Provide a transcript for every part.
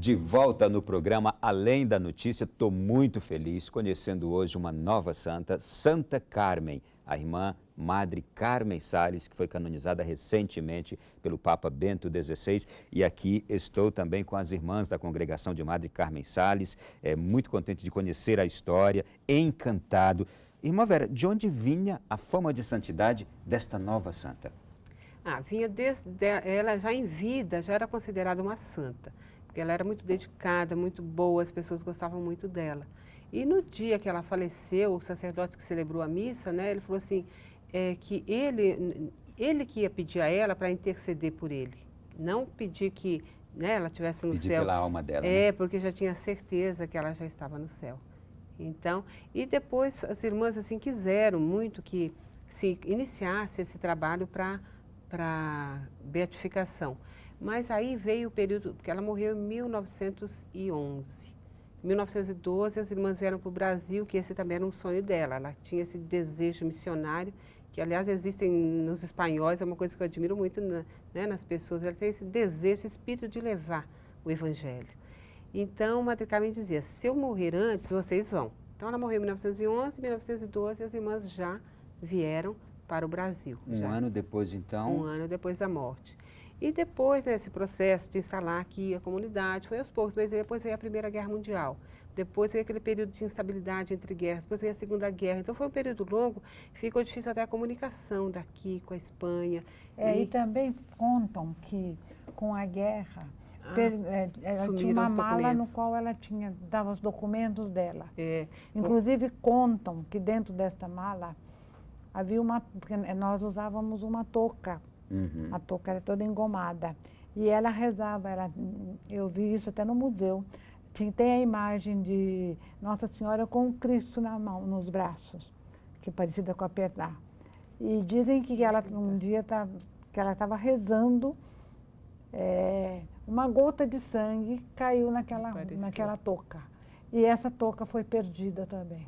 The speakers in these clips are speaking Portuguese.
De volta no programa Além da Notícia, estou muito feliz conhecendo hoje uma nova santa, Santa Carmen, a irmã Madre Carmen Sales, que foi canonizada recentemente pelo Papa Bento XVI. E aqui estou também com as irmãs da congregação de Madre Carmen Sales, muito contente de conhecer a história, encantado. Irmã Vera, de onde vinha a fama de santidade desta nova santa? Vinha desde ela já em vida, já era considerada uma santa, porque ela era muito dedicada, muito boa, as pessoas gostavam muito dela. E no dia que ela faleceu, o sacerdote que celebrou a missa, né, ele falou assim, que ele que ia pedir a ela para interceder por ele, não pedir que, né, ela estivesse no Pedir céu. pela alma dela, né? Porque já tinha certeza que ela já estava no céu. Então, e depois as irmãs assim quiseram muito que se iniciasse esse trabalho para beatificação. Mas aí veio o período, porque ela morreu em 1911. Em 1912, as irmãs vieram para o Brasil, que esse também era um sonho dela. Ela tinha esse desejo missionário, que aliás existem nos espanhóis, é uma coisa que eu admiro muito nas pessoas. Ela tem esse desejo, esse espírito de levar o evangelho. Então, Madre Carmen dizia, se eu morrer antes, vocês vão. Então, ela morreu em 1911, em 1912, as irmãs já vieram para o Brasil. Um ano depois, então? Um ano depois da morte. E depois, esse processo de instalar aqui a comunidade, foi aos poucos, mas depois veio a Primeira Guerra Mundial. Depois veio aquele período de instabilidade entre guerras, depois veio a Segunda Guerra. Então, foi um período longo, ficou difícil até a comunicação daqui com a Espanha. E também contam que, com a guerra, ela tinha uma mala no qual ela dava os documentos dela. Inclusive contam que dentro desta mala havia porque nós usávamos uma touca. A touca era toda engomada. E ela rezava, eu vi isso até no museu. Tem a imagem de Nossa Senhora com o Cristo na mão, nos braços, que é parecida com a Pietà. E dizem que ela, um dia que ela estava rezando, uma gota de sangue caiu naquela touca. E essa touca foi perdida também.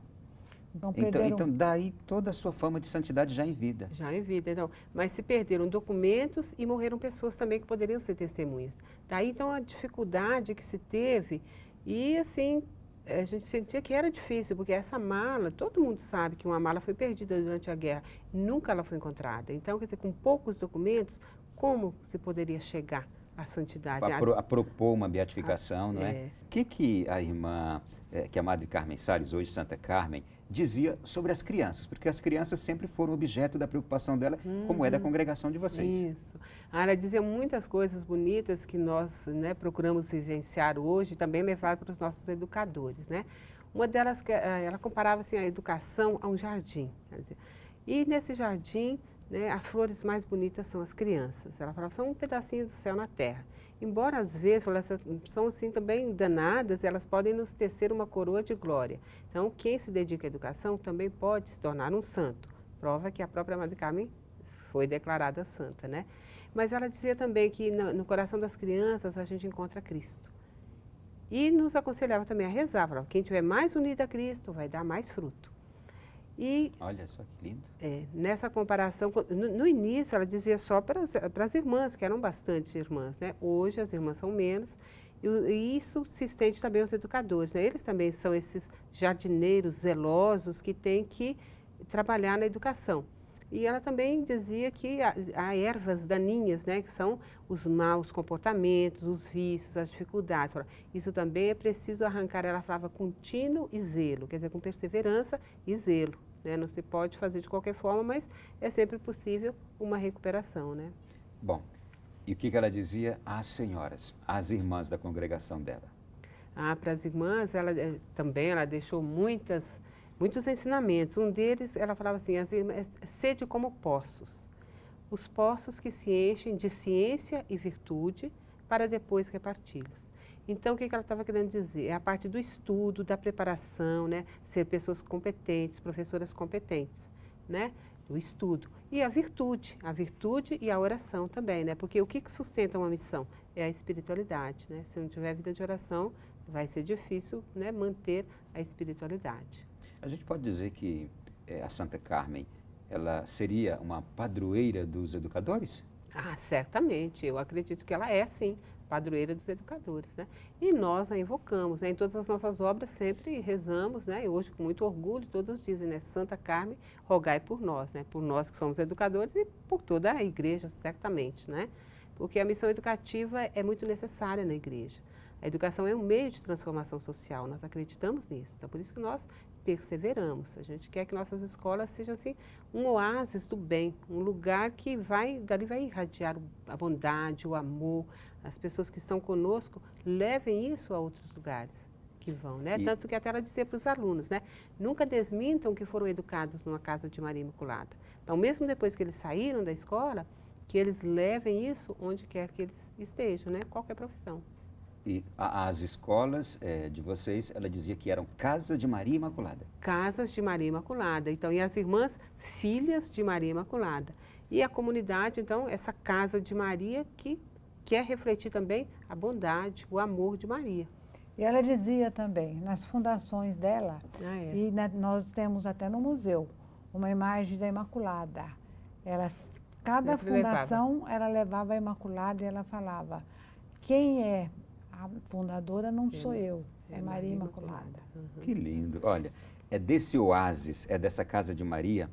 Então, daí toda a sua fama de santidade já em vida. Já em vida, então. Mas se perderam documentos e morreram pessoas também que poderiam ser testemunhas. Daí, então, a dificuldade que se teve e, assim, a gente sentia que era difícil, porque essa mala, todo mundo sabe que uma mala foi perdida durante a guerra, nunca ela foi encontrada. Então, quer dizer, com poucos documentos, como se poderia chegar à santidade? A propor uma beatificação, não é? O que a irmã, que a Madre Carmen Sales, hoje Santa Carmen, dizia sobre as crianças? Porque as crianças sempre foram objeto da preocupação dela, como é da congregação de vocês. Isso. Ela dizia muitas coisas bonitas que nós, né, procuramos vivenciar hoje e também levar para os nossos educadores, né? Uma delas, ela comparava assim, a educação a um jardim. Quer dizer, e nesse jardim, né, as flores mais bonitas são as crianças. Ela falava, são um pedacinho do céu na terra. Embora às vezes elas são assim também danadas, elas podem nos tecer uma coroa de glória. Então, quem se dedica à educação também pode se tornar um santo. Prova que a própria Madre Carmen foi declarada santa, né? Mas ela dizia também que no coração das crianças a gente encontra Cristo. E nos aconselhava também a rezar. Falava, quem estiver mais unido a Cristo vai dar mais fruto. E, olha só que lindo. Nessa comparação, no início ela dizia só para as irmãs, que eram bastante irmãs, né? Hoje as irmãs são menos, e isso se estende também aos educadores, né? Eles também são esses jardineiros zelosos que têm que trabalhar na educação. E ela também dizia que há ervas daninhas, né? Que são os maus comportamentos, os vícios, as dificuldades. Isso também é preciso arrancar, ela falava, contínuo e zelo, quer dizer, com perseverança e zelo. Né? Não se pode fazer de qualquer forma, mas é sempre possível uma recuperação, né? Bom, e o que ela dizia às senhoras, às irmãs da congregação dela? Para as irmãs, ela deixou muitos ensinamentos. Um deles, ela falava assim, sede como poços. Os poços que se enchem de ciência e virtude para depois reparti-los. Então, o que ela estava querendo dizer? É a parte do estudo, da preparação, né? Ser pessoas competentes, professoras competentes, né? O estudo. E a virtude e a oração também, né? Porque o que sustenta uma missão? É a espiritualidade, né? Se não tiver vida de oração, vai ser difícil, né, manter a espiritualidade. A gente pode dizer que a Santa Carmen, ela seria uma padroeira dos educadores? Certamente. Eu acredito que ela é, sim, padroeira dos educadores, né? E nós a invocamos, né? Em todas as nossas obras sempre rezamos, né? E hoje com muito orgulho todos dizem, né? Santa Carmen, rogai por nós, né? Por nós que somos educadores e por toda a igreja, certamente, né? Porque a missão educativa é muito necessária na igreja. A educação é um meio de transformação social, nós acreditamos nisso. Então, por isso que nós perseveramos. A gente quer que nossas escolas sejam assim um oásis do bem, um lugar que dali vai irradiar a bondade, o amor. As pessoas que estão conosco levem isso a outros lugares que vão, né? Tanto que até ela dizia para os alunos, né? Nunca desmintam que foram educados numa casa de Maria Imaculada. Então, mesmo depois que eles saíram da escola, que eles levem isso onde quer que eles estejam, né? Qualquer profissão. E as escolas de vocês, ela dizia que eram Casa de Maria Imaculada. Casas de Maria Imaculada. Então, e as irmãs, filhas de Maria Imaculada. E a comunidade, então, essa Casa de Maria que quer refletir também a bondade, o amor de Maria. E ela dizia também, nas fundações dela, e nós temos até no museu, uma imagem da Imaculada. Cada fundação, ela levava a Imaculada e ela falava, quem é a fundadora não sou eu, é Maria Imaculada. Que lindo. Olha, é desse oásis, é dessa Casa de Maria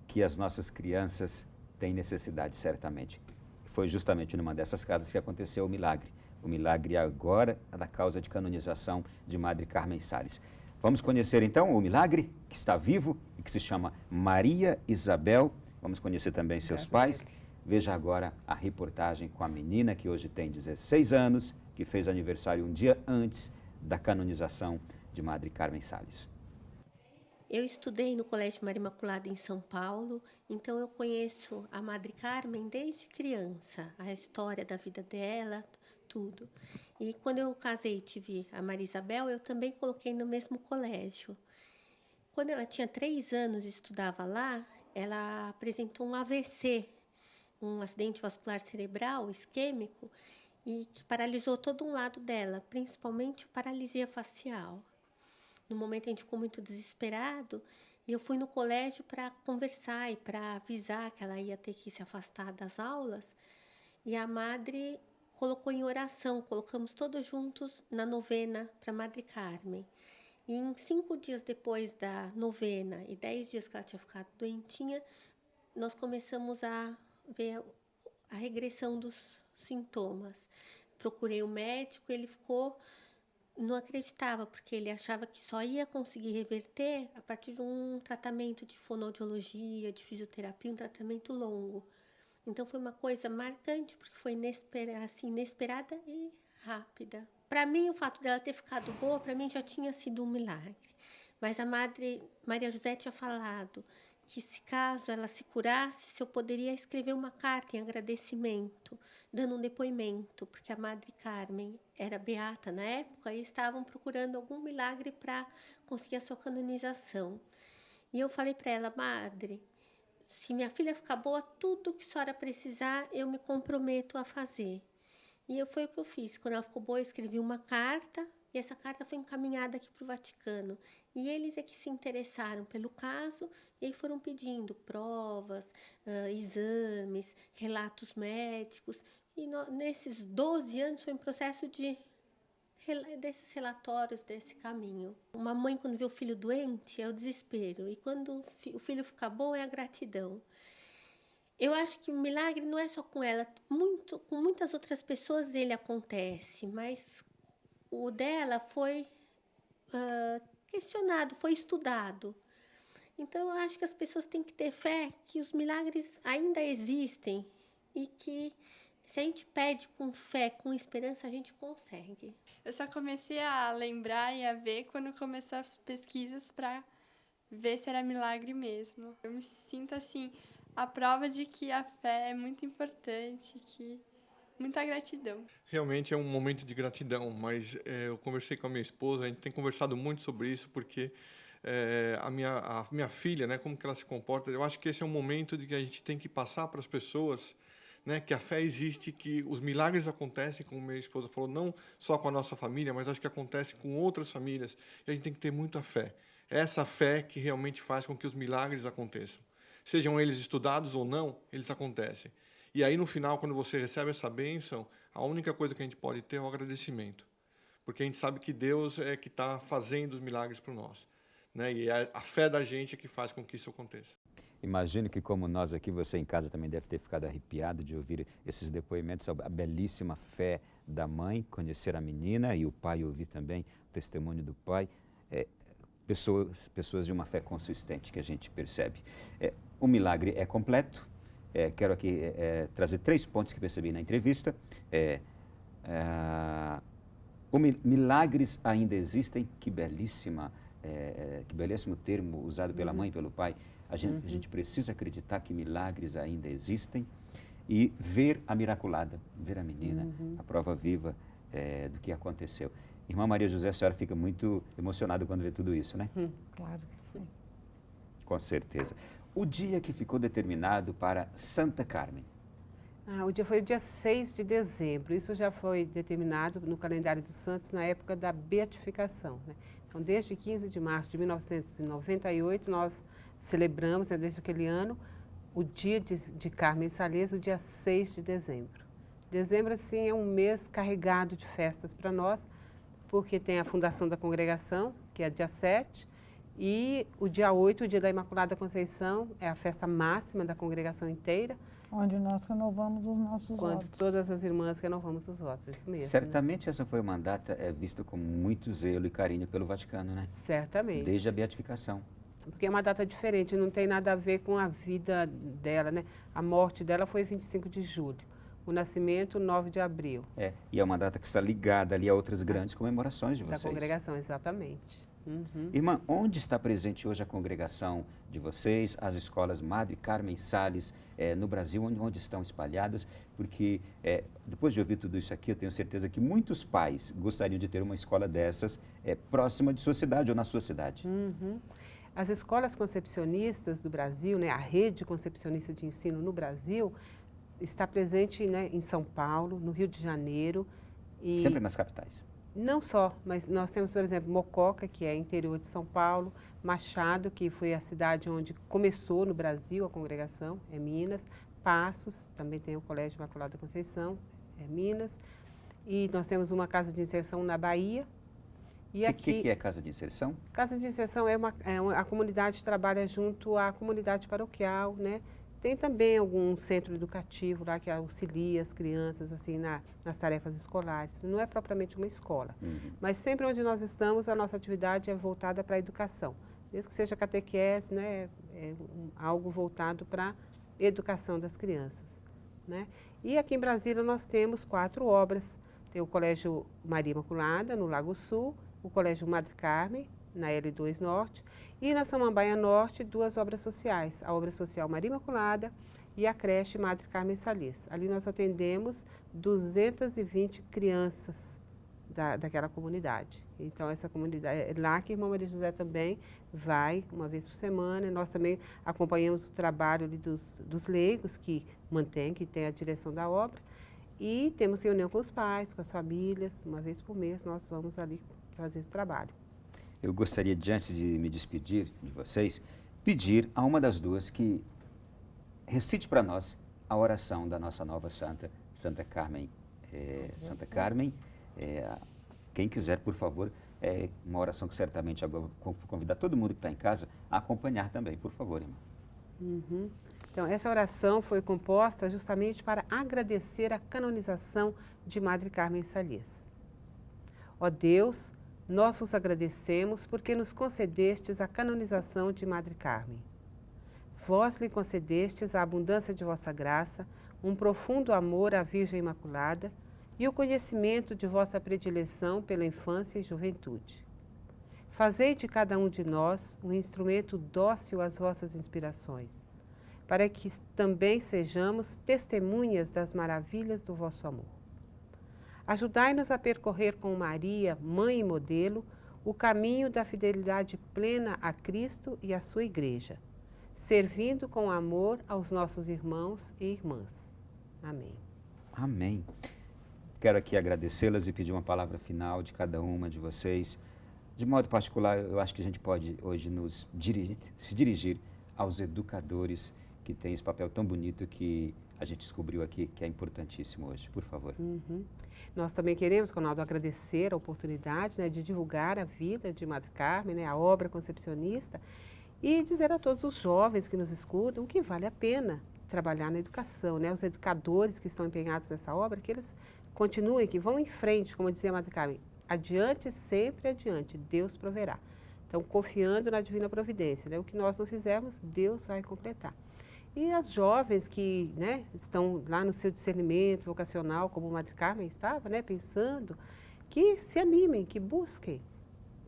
que as nossas crianças têm necessidade, certamente. Foi justamente numa dessas casas que aconteceu o milagre. O milagre agora é da causa de canonização de Madre Carmen Sales. Vamos conhecer então o milagre que está vivo e que se chama Maria Isabel. Vamos conhecer também seus pais. Veja agora a reportagem com a menina que hoje tem 16 anos, que fez aniversário um dia antes da canonização de Madre Carmen Sales. Eu estudei no Colégio Maria Imaculada em São Paulo, então eu conheço a Madre Carmen desde criança, a história da vida dela, tudo. E quando eu casei e tive a Maria Isabel, eu também coloquei no mesmo colégio. Quando ela tinha 3 anos e estudava lá, ela apresentou um AVC, um acidente vascular cerebral isquêmico, e que paralisou todo um lado dela, principalmente a paralisia facial. No momento a gente ficou muito desesperado e eu fui no colégio para conversar e para avisar que ela ia ter que se afastar das aulas. E a madre colocou em oração, colocamos todos juntos na novena para a Madre Carmen. E em 5 dias depois da novena e 10 dias que ela tinha ficado doentinha, nós começamos a ver a regressão dos sintomas. Procurei o médico, ele não acreditava, porque ele achava que só ia conseguir reverter a partir de um tratamento de fonoaudiologia, de fisioterapia, um tratamento longo. Então foi uma coisa marcante, porque foi inesperada e rápida. Para mim, o fato dela ter ficado boa, para mim já tinha sido um milagre. Mas a Madre Maria José tinha falado que se caso ela se curasse, se eu poderia escrever uma carta em agradecimento, dando um depoimento, porque a Madre Carmen era beata na época e estavam procurando algum milagre para conseguir a sua canonização. E eu falei para ela, Madre, se minha filha ficar boa, tudo que a senhora precisar, eu me comprometo a fazer. E foi o que eu fiz. Quando ela ficou boa, eu escrevi uma carta, e essa carta foi encaminhada aqui para o Vaticano. E eles é que se interessaram pelo caso e foram pedindo provas, exames, relatos médicos. E nesses 12 anos foi um processo desses relatórios, desse caminho. Uma mãe, quando vê o filho doente, é o desespero. E quando o filho fica bom, é a gratidão. Eu acho que o milagre não é só com ela. Com muitas outras pessoas ele acontece, mas o dela foi questionado, foi estudado. Então, eu acho que as pessoas têm que ter fé que os milagres ainda existem e que se a gente pede com fé, com esperança, a gente consegue. Eu só comecei a lembrar e a ver quando começou as pesquisas para ver se era milagre mesmo. Eu me sinto assim, a prova de que a fé é muito importante, que muita gratidão. Realmente é um momento de gratidão, mas eu conversei com a minha esposa, a gente tem conversado muito sobre isso, porque a minha filha, né, como que ela se comporta, eu acho que esse é um momento de que a gente tem que passar para as pessoas, né, que a fé existe, que os milagres acontecem, como minha esposa falou, não só com a nossa família, mas acho que acontece com outras famílias, e a gente tem que ter muita fé. É essa fé que realmente faz com que os milagres aconteçam. Sejam eles estudados ou não, eles acontecem. E aí, no final, quando você recebe essa bênção, a única coisa que a gente pode ter é o agradecimento. Porque a gente sabe que Deus é que está fazendo os milagres por nós, né? E a fé da gente é que faz com que isso aconteça. Imagino que, como nós aqui, você em casa também deve ter ficado arrepiado de ouvir esses depoimentos, a belíssima fé da mãe, conhecer a menina, e o pai ouvir também o testemunho do pai. Pessoas de uma fé consistente que a gente percebe. O milagre é completo. Quero aqui trazer 3 pontos que percebi na entrevista. Milagres ainda existem. Que belíssimo termo usado pela mãe e pelo pai. A gente precisa acreditar que milagres ainda existem e ver a miraculada, ver a menina, a prova viva do que aconteceu. Irmã Maria José, a senhora fica muito emocionada quando vê tudo isso, né? Claro que sim. Com certeza. O dia que ficou determinado para Santa Carmen? O dia foi o dia 6 de dezembro. Isso já foi determinado no calendário dos santos na época da beatificação, né? Então, desde 15 de março de 1998, nós celebramos, né, desde aquele ano, o dia de Carmen Sales, o dia 6 de dezembro. Dezembro, assim, é um mês carregado de festas para nós, porque tem a fundação da congregação, que é dia 7, e o dia 8, o dia da Imaculada Conceição, é a festa máxima da congregação inteira. Onde nós renovamos os nossos votos. Quando todas as irmãs renovamos os votos, isso mesmo. Certamente, né? Essa foi uma data vista com muito zelo e carinho pelo Vaticano, né? Certamente. Desde a beatificação. Porque é uma data diferente, não tem nada a ver com a vida dela, né? A morte dela foi 25 de julho, o nascimento 9 de abril. E é uma data que está ligada ali a outras grandes comemorações de vocês. Da congregação, exatamente. Irmã, onde está presente hoje a congregação de vocês, as escolas Madre Carmen Sales no Brasil, onde estão espalhadas? Porque depois de ouvir tudo isso aqui, eu tenho certeza que muitos pais gostariam de ter uma escola dessas próxima de sua cidade ou na sua cidade. As escolas concepcionistas do Brasil, né, a rede concepcionista de ensino no Brasil, está presente, né, em São Paulo, no Rio de Janeiro. E sempre nas capitais? Não só, mas nós temos, por exemplo, Mococa, que é interior de São Paulo, Machado, que foi a cidade onde começou no Brasil a congregação, é Minas, Passos, também tem o Colégio Imaculada Conceição, é Minas, e nós temos uma casa de inserção na Bahia. O que é casa de inserção? Casa de inserção a comunidade trabalha junto à comunidade paroquial, né? Tem também algum centro educativo lá que auxilia as crianças assim nas tarefas escolares. Não é propriamente uma escola, mas sempre onde nós estamos, a nossa atividade é voltada para a educação. Desde que seja catequese, né? Algo voltado para a educação das crianças, né? E aqui em Brasília nós temos 4 obras. Tem o Colégio Maria Imaculada, no Lago Sul, o Colégio Madre Carmen, na L2 Norte, e na Samambaia Norte, 2 obras sociais, a obra social Maria Imaculada e a creche Madre Carmen Sales. Ali nós atendemos 220 crianças daquela comunidade. Então, essa comunidade, é lá que a irmã Maria José também vai, uma vez por semana. Nós também acompanhamos o trabalho ali dos leigos, que tem a direção da obra, e temos reunião com os pais, com as famílias, uma vez por mês nós vamos ali fazer esse trabalho. Eu gostaria, antes de me despedir de vocês, pedir a uma das duas que recite para nós a oração da nossa nova santa, Santa Carmen. Santa Carmen, quem quiser, por favor, uma oração que certamente agora vou convidar todo mundo que está em casa a acompanhar também, por favor, irmã. Então, essa oração foi composta justamente para agradecer a canonização de Madre Carmen Sales. Ó Deus, nós vos agradecemos porque nos concedestes a canonização de Madre Carmen. Vós lhe concedestes a abundância de vossa graça, um profundo amor à Virgem Imaculada e o conhecimento de vossa predileção pela infância e juventude. Fazei de cada um de nós um instrumento dócil às vossas inspirações, para que também sejamos testemunhas das maravilhas do vosso amor. Ajudai-nos a percorrer com Maria, mãe e modelo, o caminho da fidelidade plena a Cristo e à sua Igreja, servindo com amor aos nossos irmãos e irmãs. Amém. Amém. Quero aqui agradecê-las e pedir uma palavra final de cada uma de vocês. De modo particular, eu acho que a gente pode hoje se dirigir aos educadores que tem esse papel tão bonito que a gente descobriu aqui, que é importantíssimo hoje. Por favor. Nós também queremos, Ronaldo, agradecer a oportunidade, né, de divulgar a vida de Madre Carmen, né, a obra concepcionista, e dizer a todos os jovens que nos escutam que vale a pena trabalhar na educação, né? Os educadores que estão empenhados nessa obra, que eles continuem, que vão em frente, como dizia a Madre Carmen, adiante, sempre adiante, Deus proverá. Então, confiando na divina providência, né? O que nós não fizermos, Deus vai completar. E as jovens que, né, estão lá no seu discernimento vocacional, como a Madre Carmen estava, né, pensando, que se animem, que busquem,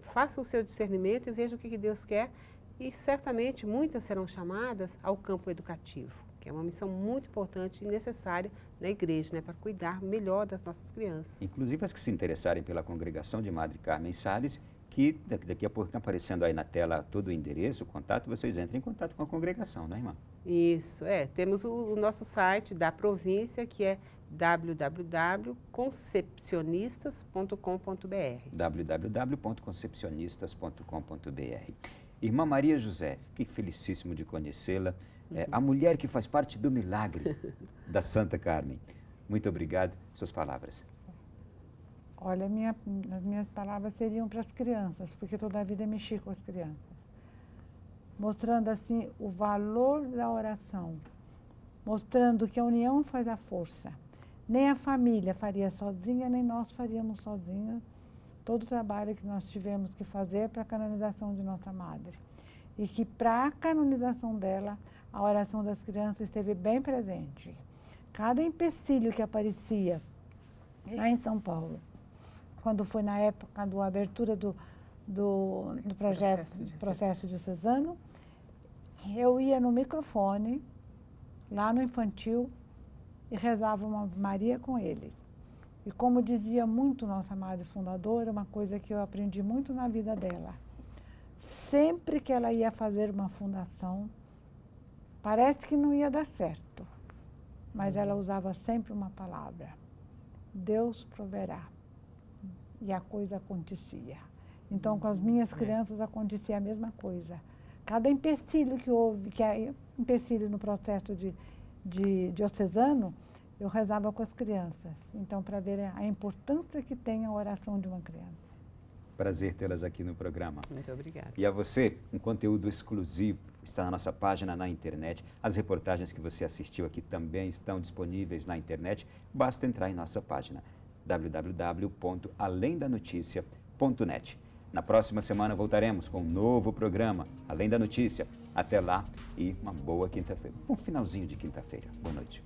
façam o seu discernimento e vejam o que Deus quer, e certamente muitas serão chamadas ao campo educativo, que é uma missão muito importante e necessária na igreja, né, para cuidar melhor das nossas crianças. Inclusive as que se interessarem pela congregação de Madre Carmen Sales, que daqui a pouco está aparecendo aí na tela todo o endereço, o contato, vocês entrem em contato com a congregação, né, irmã? Isso, temos o nosso site da província, que é www.concepcionistas.com.br. www.concepcionistas.com.br. Irmã Maria José, fiquei felicíssimo de conhecê-la, a mulher que faz parte do milagre da Santa Carmen. Muito obrigado. Suas palavras. Olha, as minhas palavras seriam para as crianças, porque toda a vida mexi com as crianças. Mostrando assim o valor da oração, mostrando que a união faz a força. Nem a família faria sozinha, nem nós faríamos sozinhas todo o trabalho que nós tivemos que fazer para a canonização de nossa Madre. E que para a canonização dela, a oração das crianças esteve bem presente. Cada empecilho que aparecia lá em São Paulo, quando foi na época da abertura do processo diocesano, eu ia no microfone, lá no infantil, e rezava uma Maria com eles. E como dizia muito nossa Madre Fundadora, uma coisa que eu aprendi muito na vida dela, sempre que ela ia fazer uma fundação, parece que não ia dar certo, mas ela usava sempre uma palavra: Deus proverá. E a coisa acontecia. Então, com as minhas crianças acontecia a mesma coisa. Cada empecilho que houve, que é empecilho no processo de diocesano, eu rezava com as crianças. Então, para ver a importância que tem a oração de uma criança. Prazer tê-las aqui no programa. Muito obrigada. E a você, um conteúdo exclusivo está na nossa página na internet. As reportagens que você assistiu aqui também estão disponíveis na internet. Basta entrar em nossa página www.alemdanoticia.net. Na próxima semana voltaremos com um novo programa, Além da Notícia. Até lá e uma boa quinta-feira. Um finalzinho de quinta-feira. Boa noite.